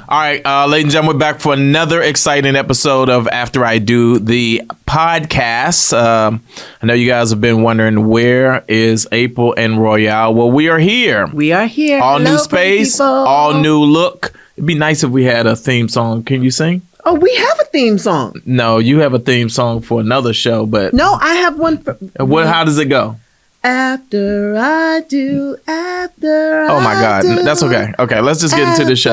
All right, ladies and gentlemen, we're back for another exciting episode of After I Do the Podcast. I know you guys have been wondering, where is April and Royale? Well, we are here. We are here. All Hello, new space, all new look. It'd be nice if we had a theme song. Can you sing? Oh, we have a theme song. No, you have a theme song for another show, but... No, I have one for... How does it go? After I do, after Oh my I God, do, that's okay. Okay, let's just get into the show.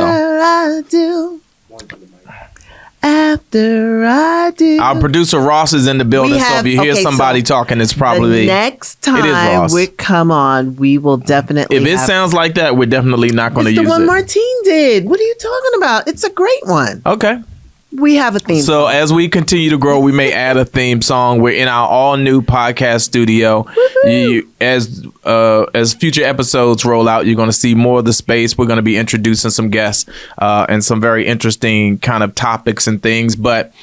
After I do. Our producer Ross is in the building, so if you hear somebody talking, it's probably... The next time it is Ross. we come on, we will definitely If it sounds like that, we're definitely not going to use it. It's the one Martine did. What are you talking about? It's a great one. Okay. We have a theme So song. as we continue to grow, we may add a theme song. We're in our all new podcast studio. As future episodes roll out, you're going to see more of the space. We're going to be introducing some guests and some very interesting kind of topics and things. But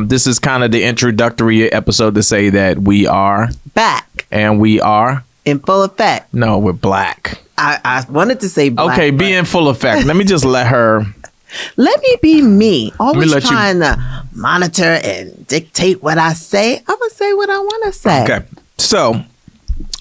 this is kind of the introductory episode to say that we are back. And we are in full effect. No, we're black. I wanted to say black. Okay, be in full effect. Let me just let her... Let me be me. Always trying to monitor and dictate what I say. I'm going to say what I want to say. Okay. So,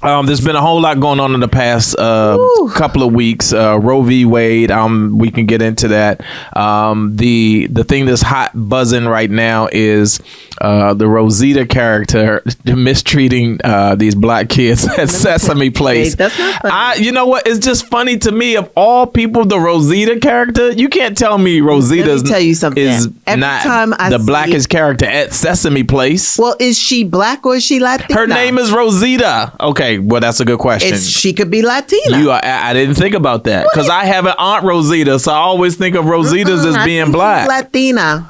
there's been a whole lot going on in the past couple of weeks. Roe v. Wade, we can get into that. The thing that's hot buzzing right now is the Rosita character mistreating these black kids at Sesame Place. Wait, that's not funny. You know what? It's just funny to me. Of all people, the Rosita character, you can't tell me Rosita is not the blackest character at Sesame Place. Well, is she black or is she Latina? Her name is Rosita. Okay, well, that's a good question. She could be Latina. I didn't think about that because I have an aunt Rosita, so I always think of Rositas as being black. Latina.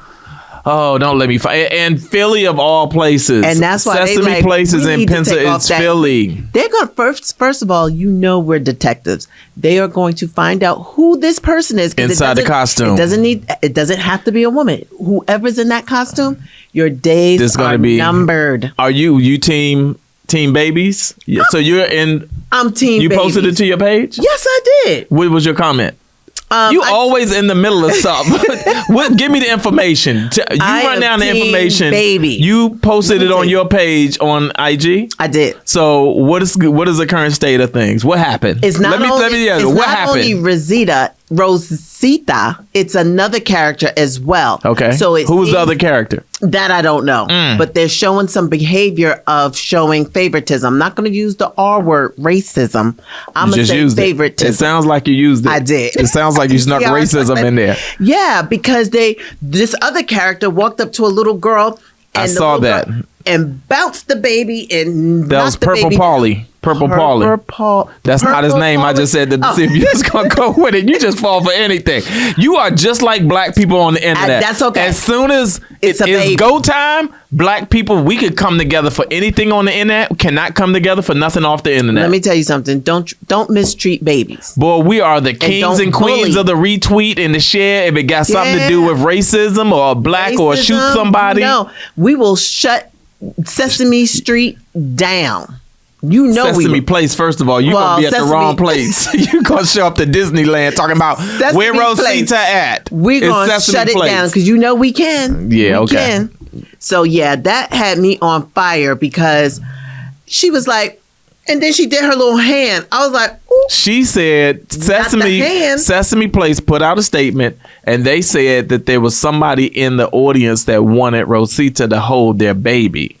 Oh, don't let me fight. And Philly of all places. And that's why Sesame Place is in Pennsylvania. It's Philly. They're going first of all, we're detectives. They are going to find out who this person is inside the costume. It doesn't have to be a woman. Whoever's in that costume, your days are numbered. Are you team babies? Yeah. So you're in. I'm team. You posted it to your page? Yes, I did. What was your comment? You always in the middle of something. Give me the information. You run down the information. Baby. You posted it on your page on IG? I did. So what is the current state of things? What happened? It's not only Rosita, it's another character as well. Okay. So who's the other character? That I don't know. But they're showing some behavior of showing favoritism. I'm not going to use the R word, racism. I'm going to say favoritism. It sounds like you used it. I did. It sounds like you snuck racism in there. Yeah, because this other character walked up to a little girl. And I saw that. And bounced the baby and that was Purple Polly. Purple Polly. That's not his name. I just said that to see if you're just going to go with it. You just fall for anything. You are just like black people on the internet. That's okay. As soon as it's go time, black people, we could come together for anything on the internet. We cannot come together for nothing off the internet. Let me tell you something. Don't mistreat babies. Boy, we are the kings and queens of the retweet and the share. If it got something to do with racism or black or shoot somebody. No, we will shut Sesame Street down. Sesame Place, first of all, you're going to be at the wrong place. You're going to show up to Disneyland talking about where Rosita at. We're going to shut it down because we can. Yeah, okay. So, that had me on fire because she was like, and then she did her little hand. I was like, ooh. She said Sesame Place put out a statement and they said that there was somebody in the audience that wanted Rosita to hold their baby.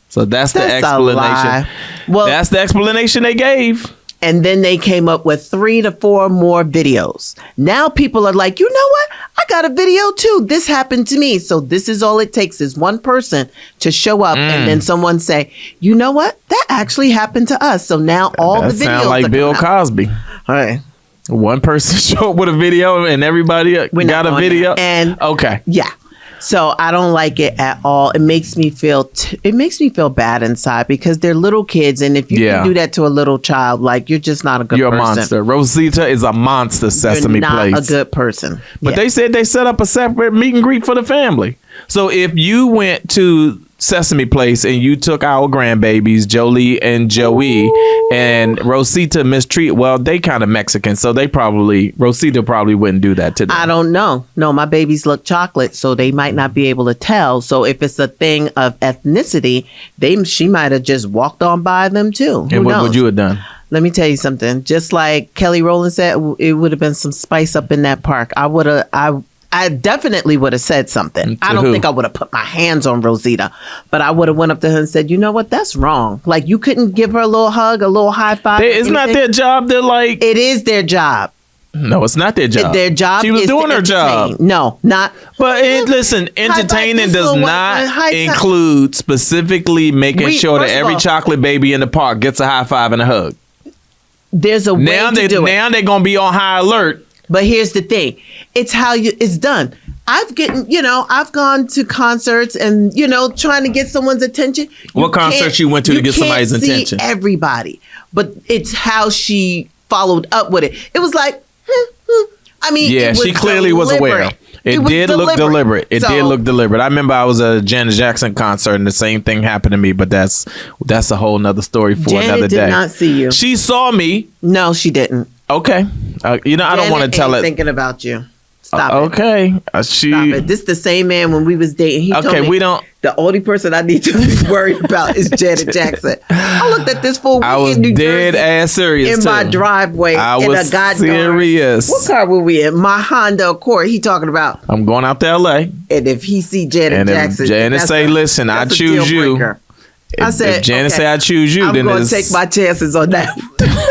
So that's the explanation. Well, that's the explanation they gave. And then they came up with 3 to 4 more videos. Now people are like, you know what? I got a video too. This happened to me. So this is all it takes is one person to show up and then someone say, you know what? That actually happened to us. So now all the videos sound like Bill Cosby. All right. One person showed up with a video and everybody got a video. Okay. Yeah. So I don't like it at all. It makes me feel bad inside because they're little kids, and if you can do that to a little child, like you're just not a good person. You're a monster. Rosita is a monster. Sesame Place. You're not a good person. But they said they set up a separate meet and greet for the family. So if you went to Sesame Place and you took our grandbabies, Jolie and Joey, and Rosita mistreat, well, they kind of Mexican, so Rosita probably wouldn't do that to them. I don't know. No, my babies look chocolate, so they might not be able to tell. So if it's a thing of ethnicity, she might have just walked on by them too. And what would you have done? Let me tell you something. Just like Kelly Rowland said, it would have been some spice up in that park. I definitely would have said something. I don't think I would have put my hands on Rosita, but I would have went up to her and said, you know what? That's wrong. Like, you couldn't give her a little hug, a little high five. It's not their job. They're like... It is their job. No, it's not their job. Their job She was is doing to her job. No, not... But listen, entertaining does not include specifically making sure that every chocolate baby in the park gets a high five and a hug. There's a way to do it. Now they're going to be on high alert. But here's the thing. It's how it's done. I've gone to concerts and, trying to get someone's attention. What concerts you went to get somebody's attention? See everybody. But it's how she followed up with it. It was like, I mean, yeah, she clearly was aware. It did look deliberate. It did look deliberate. I remember I was at a Janet Jackson concert and the same thing happened to me, but that's a whole nother story for another day. Janet did not see you. She saw me. No, she didn't. Okay. I don't want to tell it. Thinking about you. Stop it. Okay. Stop it. This is the same man when we was dating. He told me, we don't. The only person I need to be worried about is Janet Jackson. I looked at this fool. I was dead ass serious in my driveway. I was serious. What car were we in? My Honda Accord. He talking about. I'm going out to L.A. And if he see Janet Jackson, Janet say, "Listen, I choose you." I said, if Janet say I choose you, then I'm going to take my chances on that.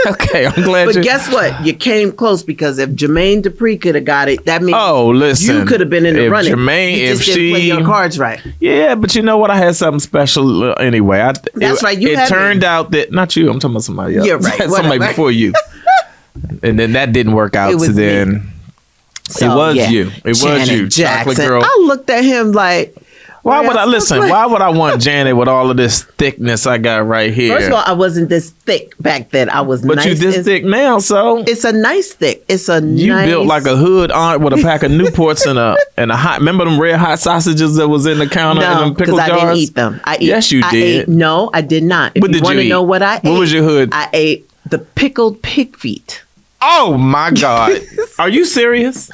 Okay, I'm glad. But guess what? You came close because if Jermaine Dupri could have got it, that means listen, you could have been in the running. You just didn't play your cards right. Yeah, but you know what? I had something special anyway. That's right. It turned out that not you. I'm talking about somebody else. You're right. Somebody before you. And then that didn't work out. It was you. It was you, Jackson. Chocolate girl. I looked at him like. Why would I listen? Why would I want Janet with all of this thickness I got right here? First of all, I wasn't this thick back then. I was but nice. But you this thick now, so it's a nice thick. You built like a hood aunt with a pack of Newports and a hot. Remember them red hot sausages that was in the counter in them pickle jars? I didn't eat them. Yes, you did. No, I did not. What did you want to know what I ate? What was your hood? I ate the pickled pig feet. Oh my God! Are you serious?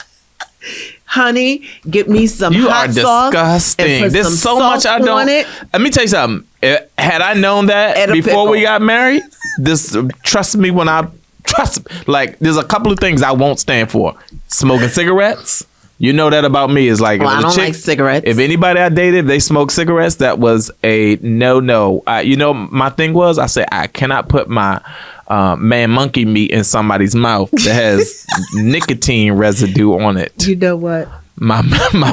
Honey, get me some hot sauce. You are disgusting. There's so much I don't. Let me tell you something. Had I known that before we got married, trust me when there's a couple of things I won't stand for. Smoking cigarettes. You know that about me. Is like, I don't like cigarettes. If anybody I dated, they smoked cigarettes, that was a no. My thing was, I said, I cannot put my man monkey meat in somebody's mouth that has nicotine residue on it. You know what? My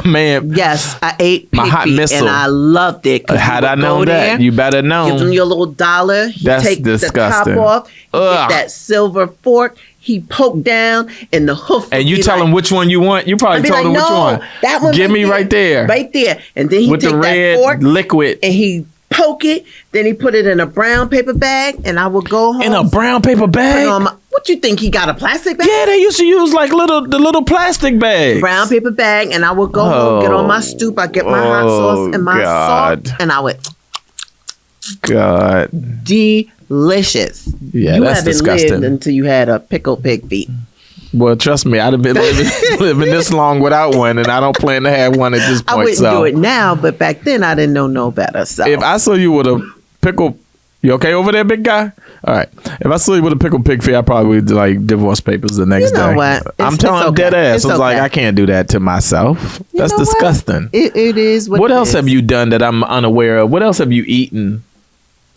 man. Yes, I ate my hot missile, and I loved it. Had I known that, you better know. Give them your little $1. That's take disgusting. The top off. Get that silver fork. He poked down and the hoof. And you tell him which one you want. You probably told him which one. That one. Give me right there. Right there. And then he with the red that fork liquid and he poke it. Then he put it in a brown paper bag, and I would go home. In a brown paper bag? What you think, he got a plastic bag? Yeah, they used to use like the little plastic bags. Brown paper bag, and I would go home, get on my stoop, I get my hot sauce and my salt, and I would. God. Delicious. Yeah, that's disgusting. You haven't lived until you had a pickled pig feet. Well, trust me, I'd have been living this long without one, and I don't plan to have one at this point. I wouldn't do it now, but back then I didn't know no better. So if I saw you with a pickle, you okay over there, big guy? All right. If I saw you with a pickled pig feet, I probably would like divorce papers the next day. You know what? I'm telling okay. dead ass. I was like, I can't do that to myself. That's disgusting. It is. What else have you done that I'm unaware of? What else have you eaten?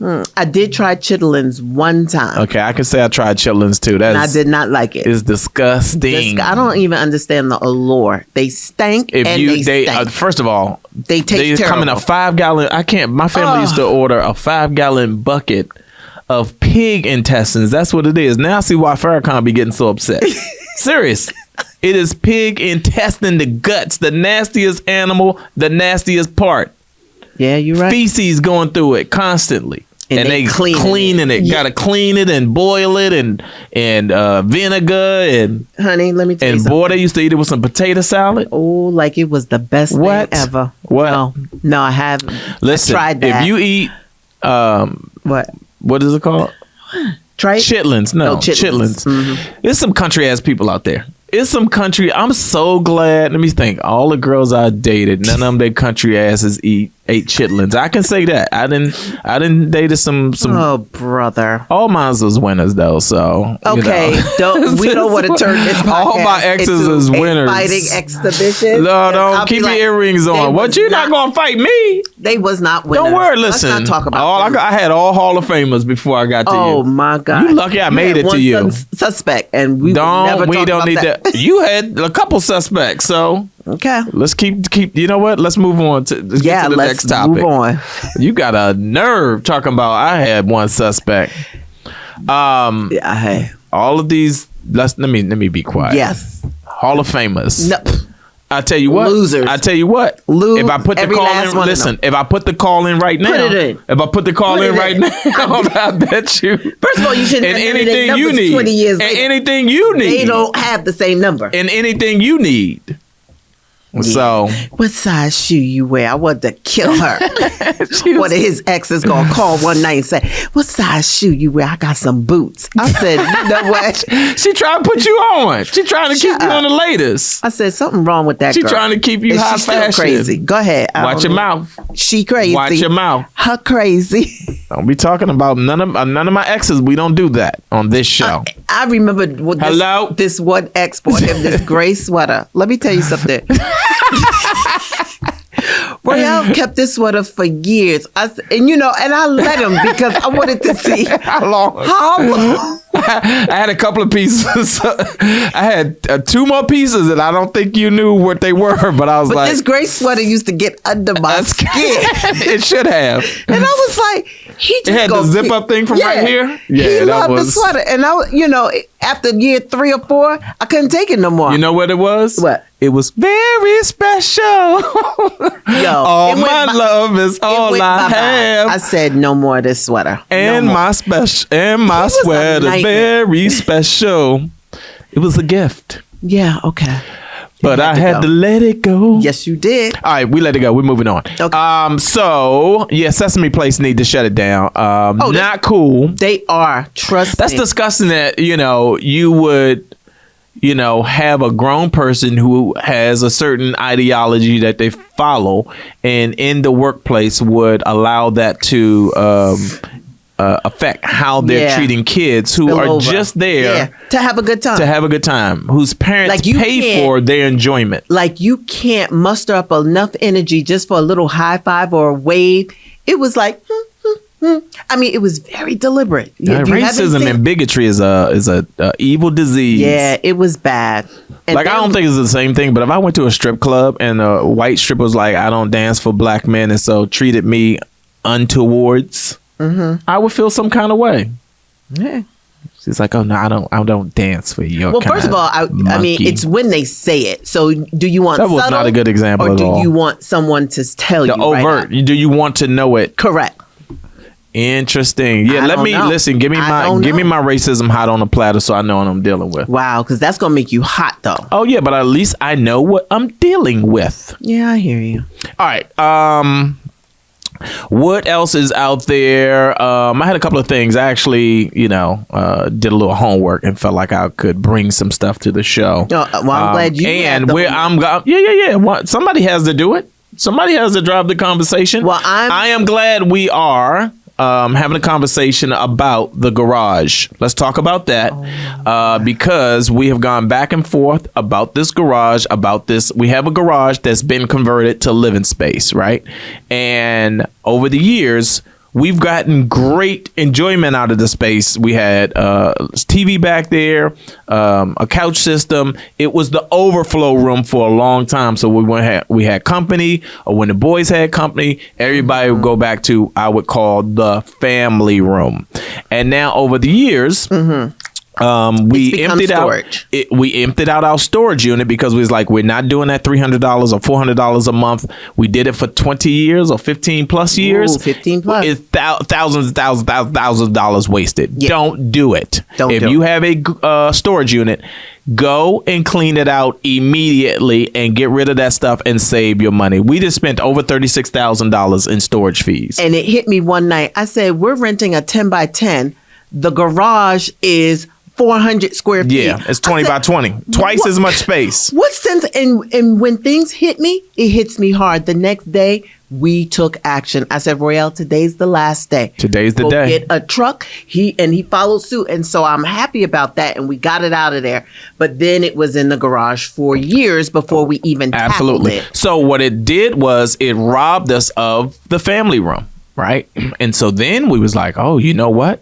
I did try chitlins one time. Okay, I can say I tried chitlins too. And I did not like it. It's disgusting. I don't even understand the allure. They stank. They stink. First of all, they taste terrible. Come in a 5-gallon. I can't. My family used to order a 5-gallon bucket of pig intestines. That's what it is. Now I see why Farrakhan be getting so upset. Serious. It is pig intestine, the guts, the nastiest animal, the nastiest part. Yeah, you're right. Feces going through it constantly. And they cleaning it. Gotta clean it and boil it and vinegar and honey, let me tell you something. boy, they used to eat it with some potato salad. Oh, like it was the best thing ever. What? No, I haven't. Listen, I tried that. if you eat what is it called? Tripe? Chitlins. No, chitlins. Mm-hmm. There's some country ass people out there. It's some country. I'm so glad. Let me think. All the girls I dated, none of them, they country asses ate chitlins. I can say that. I didn't dated some. Oh, brother. All mine was winners though. So okay, we don't want to turn this podcast all my exes into is winners. Fighting exhibition. No, don't keep your earrings on. What, you not gonna fight me? They was not winners. Don't worry. Listen, let's not talk about I had all Hall of Famers before I got to you. Oh my God! You lucky I made it to you. Suspect, and we don't need that. You had a couple suspects, so okay. Let's keep. You know what? Let's move on to get to the next topic. Move on. You got a nerve talking about I had one suspect. Yeah, all of these. Let me be quiet. Yes. Hall of Famers. No. I tell you what. Losers. I tell you what. If I put the call in, listen. If I put the call in right now, put it in. If I put the call in right now, I bet you. First of all, you shouldn't. And have anything you need. 20 years later. And anything you need. They don't have the same number. And anything you need. Yeah. So, what size shoe you wear? I want to kill her. One of his exes gonna call one night and say, "What size shoe you wear? I got some boots." I said, "You know what?" She trying to put you on. She trying to keep you on the latest. I said, "Something wrong with that girl. She trying to keep you high fashion. Crazy. Go ahead. Watch your mouth. She crazy. Watch your mouth. Her crazy. Don't be talking about none of my exes. We don't do that on this show. I remember this one ex bought him this gray sweater. Let me tell you something. Royale kept this sweater for years. And I let him because I wanted to see how long. I had a couple of pieces. I had two more pieces that I don't think you knew what they were, but I was like, this gray sweater used to get under my skin. It should have. And I was like, it had the zip up thing from right here. Yeah, he loved the sweater. And after year 3 or 4, I couldn't take it no more. You know what it was? What? It was very special. All my love is all I have. I said no more of this sweater. And my sweater very special. It was a gift. Yeah, okay. But I had to let it go. Yes, you did. All right, we let it go. We're moving on. Okay. So Sesame Place need to shut it down. Not cool. They are. Trust That's me. disgusting that, you would, have a grown person who has a certain ideology that they follow, and in the workplace would allow that to affect how they're treating kids who are just there to have a good time. Whose parents pay for their enjoyment. Like, you can't muster up enough energy just for a little high five or a wave. It was like, I mean, it was very deliberate. Racism and bigotry is a evil disease. Yeah, it was bad. And I don't think it's the same thing, but if I went to a strip club and a white stripper was like, I don't dance for black men, and so treated me untowards, I would feel some kind of way. Yeah. She's like, oh no, I don't dance for you. Well, first of all, I mean, it's when they say it. So, do you want that was not a good example, or do you want someone to tell you? Overt. Do you want to know it? Correct. Interesting. Yeah, let me listen. Give me my racism hot on a platter, so I know what I'm dealing with. Wow, because that's gonna make you hot, though. Oh yeah, but at least I know what I'm dealing with. Yeah, I hear you. All right. What else is out there? I had a couple of things. I actually, did a little homework and felt like I could bring some stuff to the show. Well, I'm glad you. And where I'm going, yeah. Somebody has to do it. Somebody has to drive the conversation. Well, I am glad we are having a conversation about the garage. Let's talk about that because we have gone back and forth about this garage, we have a garage that's been converted to living space, right? And over the years, we've gotten great enjoyment out of the space. We had TV back there, a couch system. It was the overflow room for a long time. So we had company, or when the boys had company, everybody would go back to, I would call, the family room. And now over the years, We emptied out our storage unit because we was like, we're not doing that $300 or $400 a month. We did it for 20 years or 15 plus years. 15 plus. It's thousands of dollars wasted. Yeah. Don't do it. If you have a storage unit, go and clean it out immediately and get rid of that stuff and save your money. We just spent over $36,000 in storage fees. And it hit me one night. I said, we're renting a 10 by 10. The garage is 400 square feet. Yeah, it's 20 by 20. Twice as much space. What sense? And when things hit me, it hits me hard. The next day, we took action. I said, Royale, today's the last day. Today's the Go day. Get a truck. He followed suit. And so I'm happy about that. And we got it out of there. But then it was in the garage for years before we even tackled it. So what it did was it robbed us of the family room, right? And so then we was like, oh, you know what?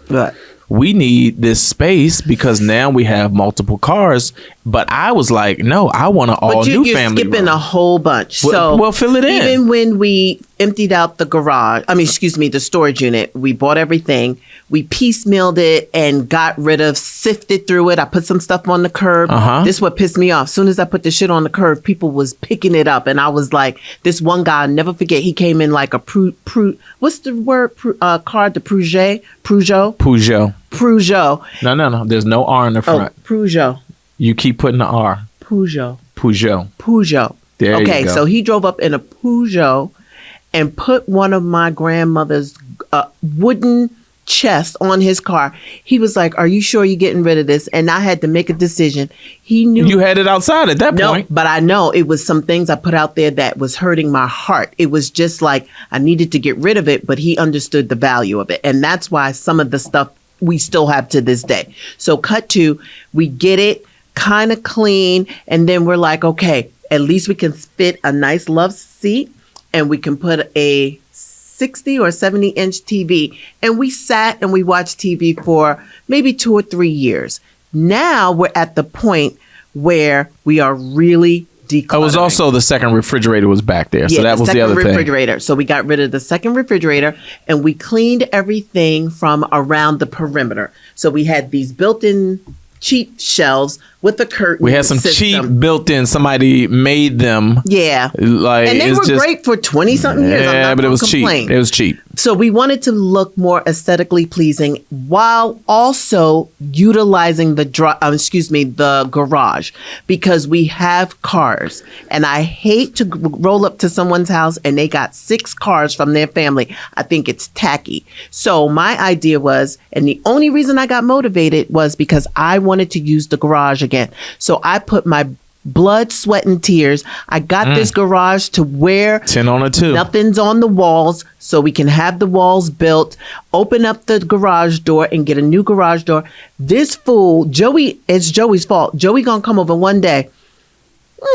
What? We need this space because now we have multiple cars. But I was like, no, I want an all new family room. You're skipping a whole bunch. Well, fill it in. Even when we emptied out the the storage unit, we bought everything. We piecemealed it and got rid of, sifted through it. I put some stuff on the curb. This is what pissed me off. As soon as I put the shit on the curb, people was picking it up. And I was like, this one guy, I'll never forget, he came in like a what's the word? Car, the Peugeot? No. There's no R in the front. Oh, Peugeot. You keep putting the R. Peugeot. There you go. So he drove up in a Peugeot and put one of my grandmother's wooden chest on his car. He was like, are you sure you're getting rid of this? And I had to make a decision. He knew. You had it outside at that point. But I know it was some things I put out there that was hurting my heart. It was just like I needed to get rid of it, but he understood the value of it. And that's why some of the stuff we still have to this day. So cut to, we get it kind of clean. And then we're like, okay, at least we can fit a nice love seat and we can put a 60 or 70 inch TV. And we sat and we watched TV for maybe 2 or 3 years. Now we're at the point where we are really decluttering. It was also the second refrigerator was back there. So that was the other refrigerator. So we got rid of the second refrigerator and we cleaned everything from around the perimeter. So we had these built-in cheap shelves with a curtain. We had some cheap built-in. Somebody made them. Yeah. Like, and they were great for 20-something years. Yeah, but it was cheap. It was cheap. So we wanted to look more aesthetically pleasing while also utilizing the garage because we have cars. And I hate to roll up to someone's house and they got 6 cars from their family. I think it's tacky. So my idea was, and the only reason I got motivated was because I wanted to use the garage again. So I put my blood, sweat, and tears. I got this garage to where 10 on a 2. Nothing's on the walls, so we can have the walls built, open up the garage door and get a new garage door. This fool, Joey, it's Joey's fault. Joey gonna come over one day.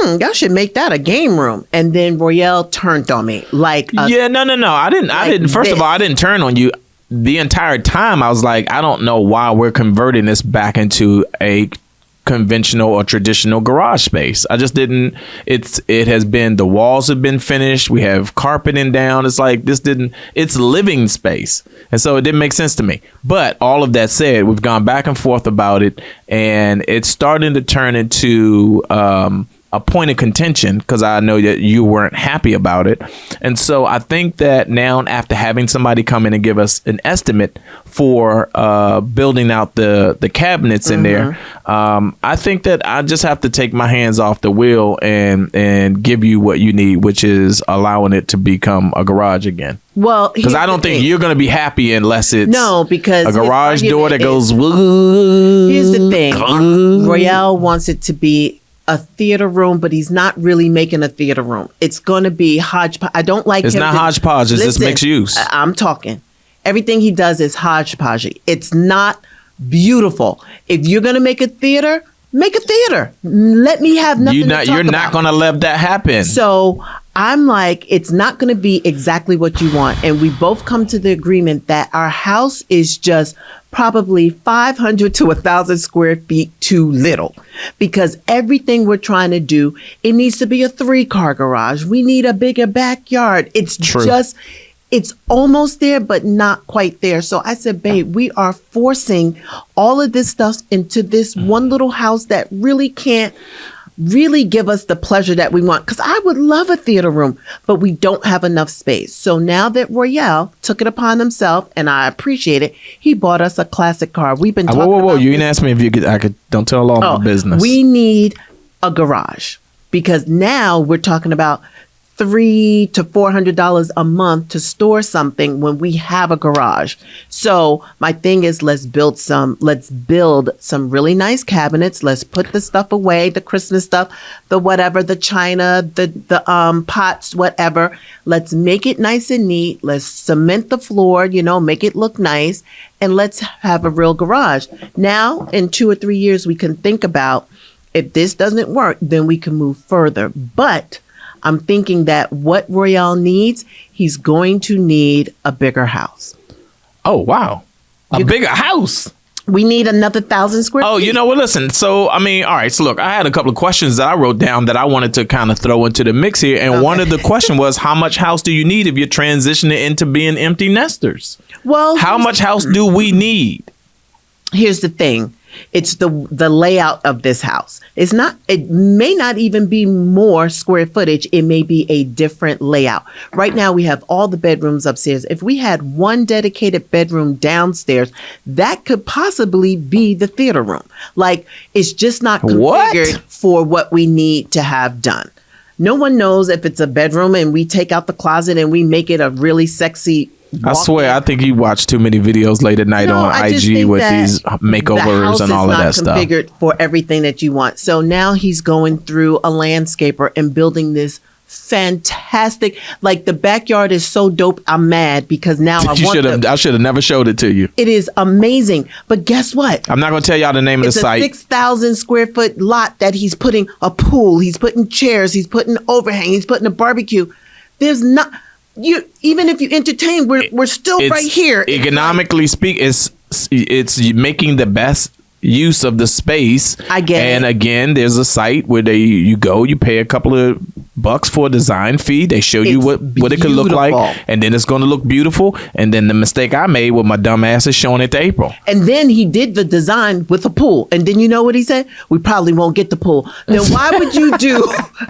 Y'all should make that a game room. And then Royale turned on me like no. I didn't. First of all, I didn't turn on you. The entire time I was like, I don't know why we're converting this back into a conventional or traditional garage space. I just didn't. It has been, the walls have been finished. We have carpeting down. It's like it's living space. And so it didn't make sense to me. But all of that said, we've gone back and forth about it and it's starting to turn into a point of contention because I know that you weren't happy about it. And so I think that now, after having somebody come in and give us an estimate for building out the cabinets in there, I think that I just have to take my hands off the wheel and give you what you need, which is allowing it to become a garage again. Well, because I don't think you're going to be happy unless it's because a garage door that goes. Here's the thing. Royale wants it to be a theater room, but he's not really making a theater room. It's going to be hodgepodge. I don't like It's not hodgepodge. It's just mixed use. I'm talking. Everything he does is hodgepodge. It's not beautiful. If you're going to make a theater, make a theater. Let me have nothing to talk about. You're not going to let that happen. So I'm like, it's not going to be exactly what you want. And we both come to the agreement that our house is just probably 500 to 1,000 square feet too little, because everything we're trying to do, it needs to be a 3-car garage. We need a bigger backyard. It's True. just, it's almost there, but not quite there. So I said, babe, we are forcing all of this stuff into this one little house that really can't really give us the pleasure that we want. Because I would love a theater room, but we don't have enough space. So now that Royale took it upon himself, and I appreciate it, he bought us a classic car. We've been talking about You didn't ask me if you could. I could. Don't tell all my business. We need a garage, because now we're talking about $300 to $400 a month to store something when we have a garage. So my thing is, let's build some really nice cabinets. Let's put the stuff away, the Christmas stuff, the whatever, the china, the pots, whatever. Let's make it nice and neat. Let's cement the floor, make it look nice, and let's have a real garage. Now, in 2 or 3 years, we can think about, if this doesn't work, then we can move further. But I'm thinking that what Royale needs, he's going to need a bigger house. Oh, wow. A bigger house. We need another 1,000 square feet. Oh, you know what? Listen. So, all right. So, look, I had a couple of questions that I wrote down that I wanted to kind of throw into the mix here. And one of the question was, how much house do you need if you're transitioning into being empty nesters? Well, how much house do we need? Here's the thing. It's the layout of this house. It may not even be more square footage. It may be a different layout. Right now we have all the bedrooms upstairs. If we had one dedicated bedroom downstairs, that could possibly be the theater room. Like, it's just not configured for what we need to have done. No one knows if it's a bedroom and we take out the closet and we make it a really sexy I swear, I think you watch too many videos late at night on IG with these makeovers and all of that stuff. The house is not configured for everything that you want. So now he's going through a landscaper and building this fantastic, like, the backyard is so dope. I'm mad because now I should have never showed it to you. It is amazing. But guess what? I'm not going to tell y'all the name of the site. It's a 6,000 square foot lot that he's putting a pool, he's putting chairs, he's putting overhang, he's putting a barbecue. There's not... even if you entertain, we're still right here. Economically speaking, it's making the best use of the space. I get it. And again, there's a site where you pay a couple of bucks for a design fee. They show you what it could look like, and then it's going to look beautiful. And then the mistake I made with my dumb ass is showing it to April. And then he did the design with a pool. And then you know what he said? We probably won't get the pool. Then why would you do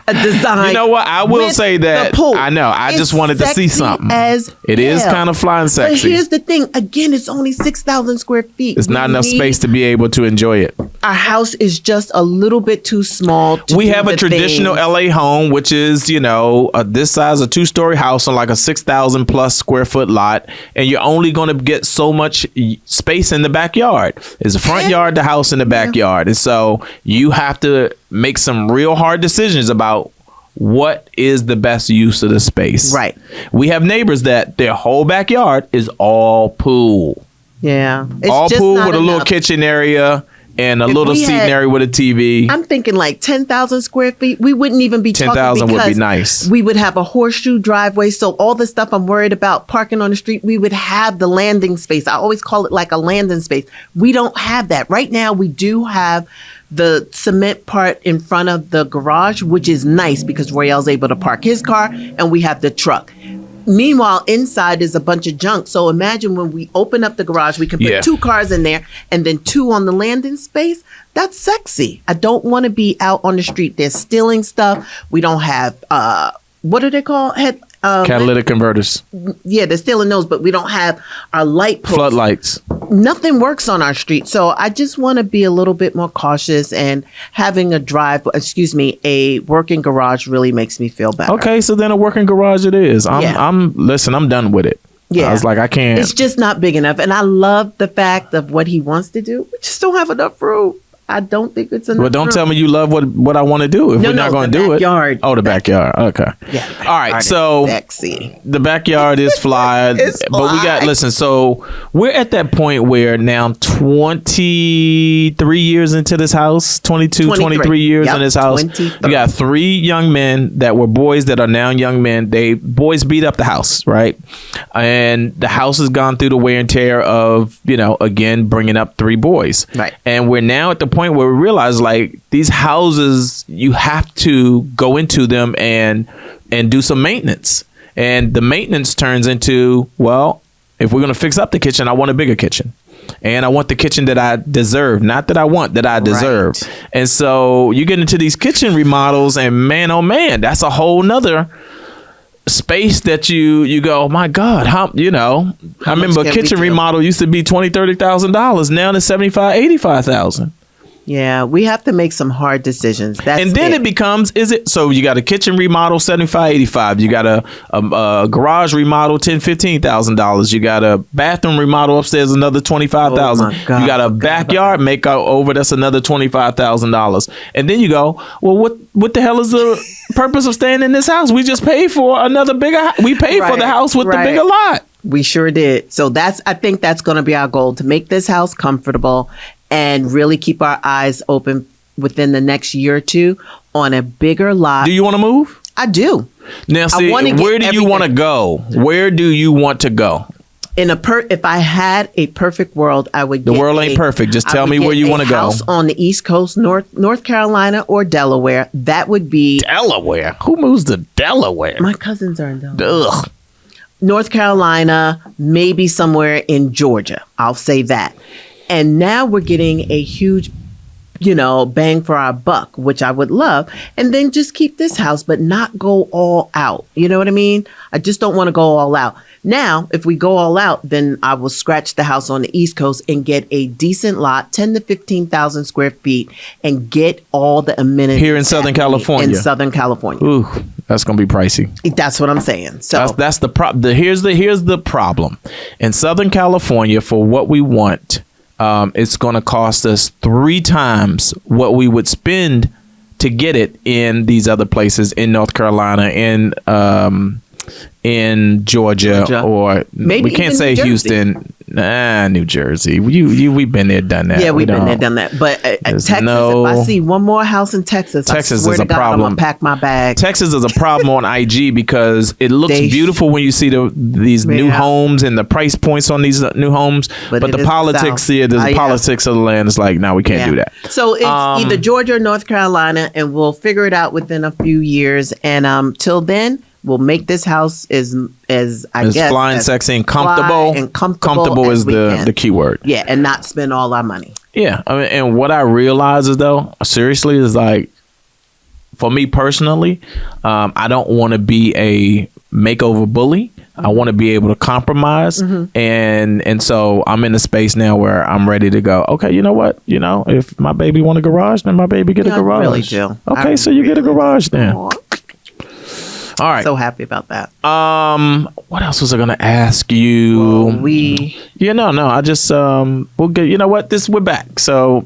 a design? You know what? I will say that. I know. I just wanted to see something. It is kind of flying sexy. But here's the thing. Again, it's only 6,000 square feet. It's not enough space to be able to enjoy it. Our house is just a little bit too small. We have a traditional LA home, which is, this size, a 2-story house on like a 6,000 plus square foot lot. And you're only going to get so much space in the backyard. There's a front yard, the house, in the backyard. And so you have to make some real hard decisions about what is the best use of the space. Right. We have neighbors that their whole backyard is all pool. Yeah. It's all pool with a little kitchen area and a little seating area with a TV. I'm thinking like 10,000 square feet. We wouldn't even be talking 10,000 would be nice. We would have a horseshoe driveway. So all the stuff I'm worried about parking on the street, we would have the landing space. I always call it like a landing space. We don't have that. Right now, we do have the cement part in front of the garage, which is nice because Royale's able to park his car and we have the truck. Meanwhile, inside is a bunch of junk. So imagine when we open up the garage, we can put 2 cars in there and then 2 on the landing space. That's sexy. I don't want to be out on the street. They're stealing stuff. We don't have, what are they called? Catalytic converters. Yeah, they're stealing those, but we don't have our light posts. Floodlights. Nothing works on our street. So I just want to be a little bit more cautious, and having a working garage really makes me feel better. Okay, so then a working garage it is. I'm done with it. Yeah. I was like, I can't. It's just not big enough. And I love the fact of what he wants to do. We just don't have enough room. I don't think it's enough. Well, don't tell me you love what I want to do if we're not going to do backyard. it. Oh, the backyard. Okay. Yeah. All right. So sexy. The backyard is fly. But we got, listen, so we're at that point where now 23 years into this house, 23 years in this house. 23. We got 3 young men that were boys that are now young men. Boys beat up the house, right? And the house has gone through the wear and tear of, again, bringing up 3 boys. Right. And we're now at the point where we realize, like, these houses, you have to go into them and do some maintenance. And the maintenance turns into, well, if we're going to fix up the kitchen, I want a bigger kitchen. And I want the kitchen that I deserve, not that I want, that I deserve. Right. And so you get into these kitchen remodels, and man, oh man, that's a whole nother space that you go, oh my God, how I remember a kitchen remodel used to be $20,000-$30,000. Now it's $75,000-$85,000. Yeah, we have to make some hard decisions. And then it becomes, so you got a kitchen remodel, $75,000-$85,000. You got a garage remodel, $10,000-$15,000. You got a bathroom remodel upstairs, another $25,000. You got a backyard makeover, that's another $25,000. And then you go, well, what the hell is the purpose of staying in this house? We just paid for another bigger. We paid for the house with the bigger lot. We sure did. So I think that's going to be our goal, to make this house comfortable and really keep our eyes open within the next year or two on a bigger lot. Do you want to move? I do. Now, see, where do you want to go? Where do you want to go? If I had a perfect world, I would. The world ain't perfect. Just tell me where you want to go. House on the East Coast, North Carolina or Delaware. That would be Delaware. Who moves to Delaware? My cousins are in Delaware. Ugh. North Carolina, maybe somewhere in Georgia. I'll say that. And now we're getting a huge, bang for our buck, which I would love. And then just keep this house, but not go all out. You know what I mean? I just don't want to go all out. Now, if we go all out, then I will scratch the house on the East Coast and get a decent lot, 10 to 15,000 square feet, and get all the amenities here in Southern California. Ooh, that's going to be pricey. That's what I'm saying. So that's the problem. Here's the problem. In Southern California, for what we want, it's going to cost us 3 times what we would spend to get it in these other places, in North Carolina, in Georgia, or maybe we can't say Houston. New Jersey. We've been there, done that. Yeah, we've been there, done that. But Texas, if I see one more house in Texas, I swear is a to God, problem. I'm gonna pack my bag. Texas is a problem on IG because it looks beautiful when you see these new homes and the price points on these new homes. But the politics, the politics of the land is like, no, we can't do that. So it's either Georgia or North Carolina, and we'll figure it out within a few years. And till then, we'll make this house as flying, sexy, and comfortable. Comfortable is the key word. Yeah, and not spend all our money. Yeah, I mean, and what I realize is, though, seriously, is like, for me personally, I don't want to be a makeover bully. I want to be able to compromise, and so I'm in a space now where I'm ready to go. Okay, you know what? If my baby want a garage, then my baby get a garage. I really do. Okay, so you get a garage then. All right. So happy about that. What else was I gonna ask you? I just we'll get. You know what? We're back. So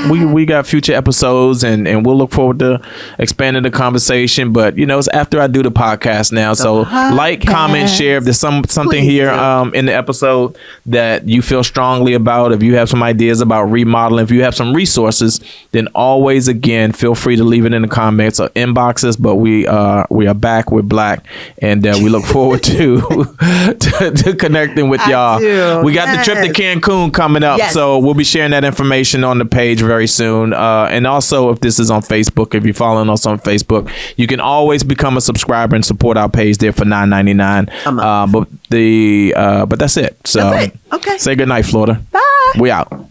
we got future episodes, and we'll look forward to expanding the conversation. But it's after I do the podcast now. So like, comment, share. If there's something here in the episode that you feel strongly about, if you have some ideas about remodeling, if you have some resources, then always again feel free to leave it in the comments or inboxes. But we are back. We're Black, and we look forward to connecting with y'all. We got the trip to Cancun coming up, so we'll be sharing that information on the page very soon. And also, if this is on Facebook, if you're following us on Facebook, you can always become a subscriber and support our page there for $9.99. But that's it. So that's it. Okay. Say good night, Florida. Bye. We out.